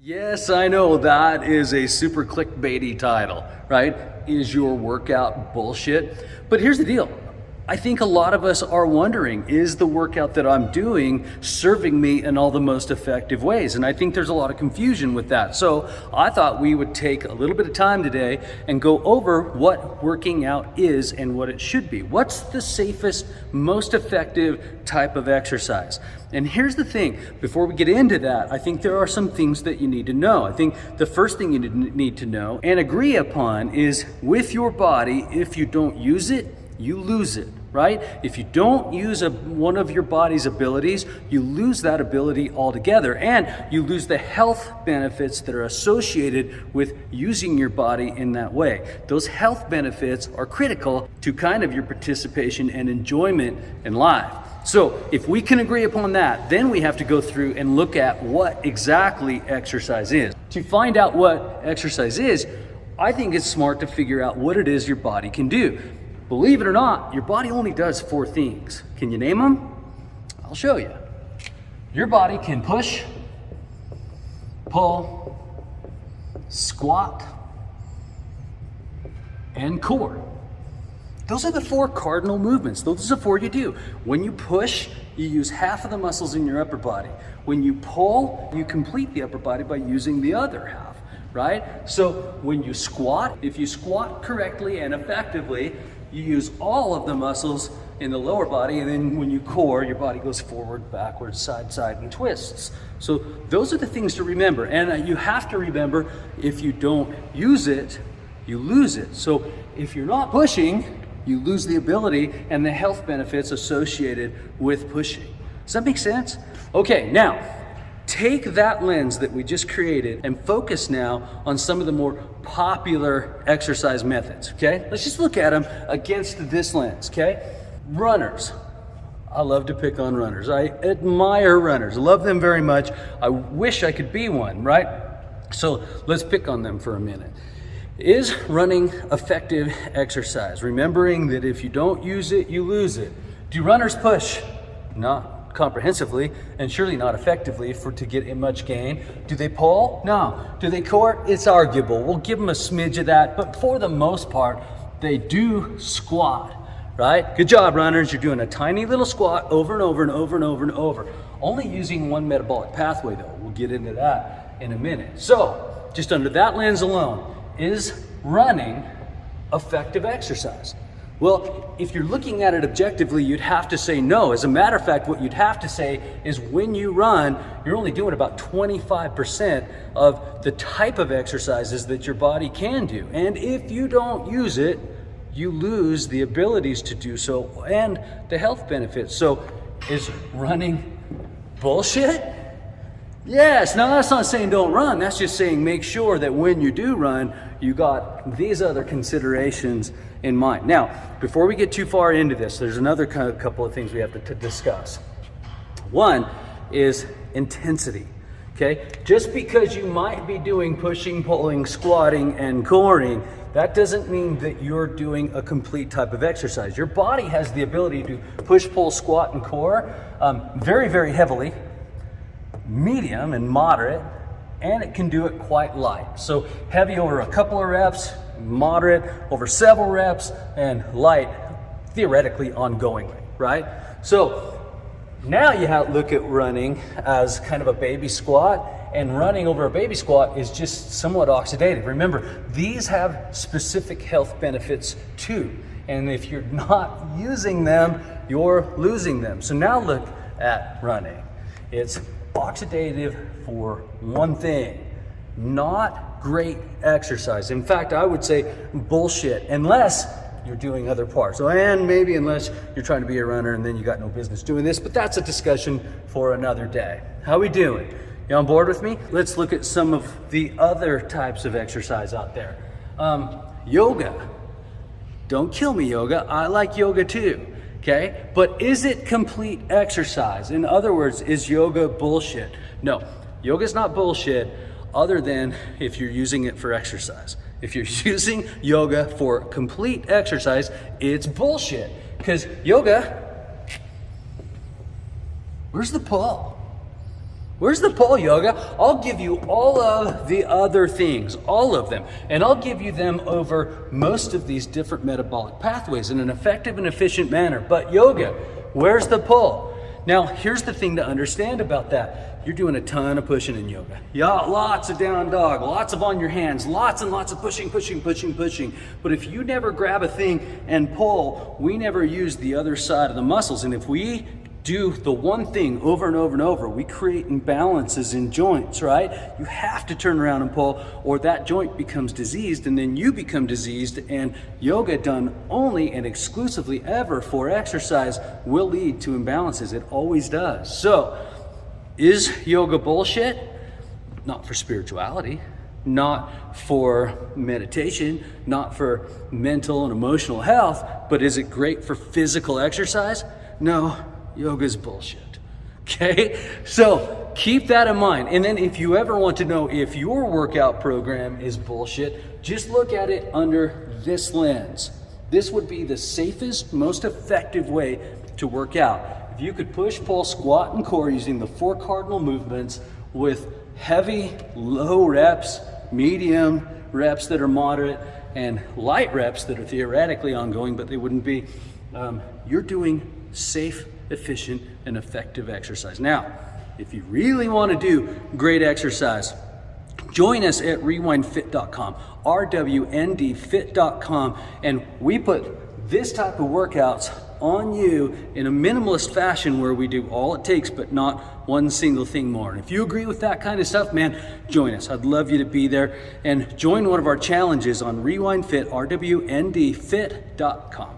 Yes, I know that is a super clickbaity title, right? Is your workout bullshit? But here's the deal. I think a lot of us are wondering, is the workout that I'm doing serving me in all the most effective ways? And I think there's a lot of confusion with that. So I thought we would take a little bit of time today and go over what working out is and what it should be. What's the safest, most effective type of exercise? And here's the thing, before we get into that, I think there are some things that you need to know. I think the first thing you need to know and agree upon is with your body, if you don't use it, you lose it, right? If you don't use one of your body's abilities, you lose that ability altogether, and you lose the health benefits that are associated with using your body in that way. Those health benefits are critical to kind of your participation and enjoyment in life. So if we can agree upon that, then we have to go through and look at what exactly exercise is. To find out what exercise is, I think it's smart to figure out what it is your body can do. Believe it or not, your body only does 4 things. Can you name them? I'll show you. Your body can push, pull, squat, and core. Those are the 4 cardinal movements. Those are the 4 you do. When you push, you use half of the muscles in your upper body. When you pull, you complete the upper body by using the other half, right? So when you squat, if you squat correctly and effectively, you use all of the muscles in the lower body, and then when you core, your body goes forward, backwards, side, side, and twists. So those are the things to remember. And you have to remember, if you don't use it, you lose it. So if you're not pushing, you lose the ability and the health benefits associated with pushing. Does that make sense? Okay, now, take that lens that we just created and focus now on some of the more popular exercise methods, okay? Let's just look at them against this lens, okay? Runners. I love to pick on runners. I admire runners. I love them very much. I wish I could be one, right? So let's pick on them for a minute. Is running effective exercise? Remembering that if you don't use it, you lose it. Do runners push? Not comprehensively, and surely not effectively to get much gain. Do they pull? No. Do they core? It's arguable. We'll give them a smidge of that, but for the most part, they do squat, right? Good job, runners. You're doing a tiny little squat over and over and over and over and over. Only using one metabolic pathway, though. We'll get into that in a minute. So, just under that lens alone, is running effective exercise? Well, if you're looking at it objectively, you'd have to say no. As a matter of fact, what you'd have to say is when you run, you're only doing about 25% of the type of exercises that your body can do. And if you don't use it, you lose the abilities to do so and the health benefits. So is running bullshit? Yes. Now that's not saying don't run. That's just saying make sure that when you do run, you got these other considerations in mind. Now, before we get too far into this, there's another couple of things we have to discuss. One is intensity, okay? Just because you might be doing pushing, pulling, squatting, and coring, that doesn't mean that you're doing a complete type of exercise. Your body has the ability to push, pull, squat, and core very, very heavily, medium and moderate, and it can do it quite light. So heavy over a couple of reps, moderate over several reps, and light theoretically ongoingly, right? So now you have to look at running as kind of a baby squat, and running over a baby squat is just somewhat oxidative. Remember, these have specific health benefits too, and if you're not using them, you're losing them. So now look at running. It's oxidative for one thing, not great exercise. In fact, I would say bullshit, unless you're doing other parts. And maybe unless you're trying to be a runner and then you got no business doing this, but that's a discussion for another day. How we doing? You on board with me? Let's look at some of the other types of exercise out there. Yoga. Don't kill me, yoga. I like yoga too. Okay, but is it complete exercise? In other words, is yoga bullshit? No, yoga is not bullshit other than if you're using it for exercise. If you're using yoga for complete exercise, it's bullshit. Because yoga, where's the pull? Where's the pull, yoga? I'll give you all of the other things, all of them, and I'll give you them over most of these different metabolic pathways in an effective and efficient manner. But yoga, where's the pull? Now, here's the thing to understand about that. You're doing a ton of pushing in yoga. Yeah, lots of down dog, lots of on your hands, lots and lots of pushing. But if you never grab a thing and pull, we never use the other side of the muscles. And if we do the one thing over and over and over, we create imbalances in joints, right? You have to turn around and pull, or that joint becomes diseased, and then you become diseased. And yoga done only and exclusively ever for exercise will lead to imbalances. It always does. So, is yoga bullshit? Not for spirituality, not for meditation, not for mental and emotional health, but is it great for physical exercise? No. Yoga's bullshit. Okay? So keep that in mind. And then if you ever want to know if your workout program is bullshit, just look at it under this lens. This would be the safest, most effective way to work out. If you could push, pull, squat, and core using the 4 cardinal movements with heavy, low reps, medium reps that are moderate, and light reps that are theoretically ongoing, but they wouldn't be, you're doing safe, efficient, and effective exercise. Now, if you really want to do great exercise, join us at rewindfit.com, RWNDfit.com, and we put this type of workouts on you in a minimalist fashion where we do all it takes but not one single thing more. And if you agree with that kind of stuff, man, join us. I'd love you to be there, and join one of our challenges on Rewind Fit, RWNDfit.com.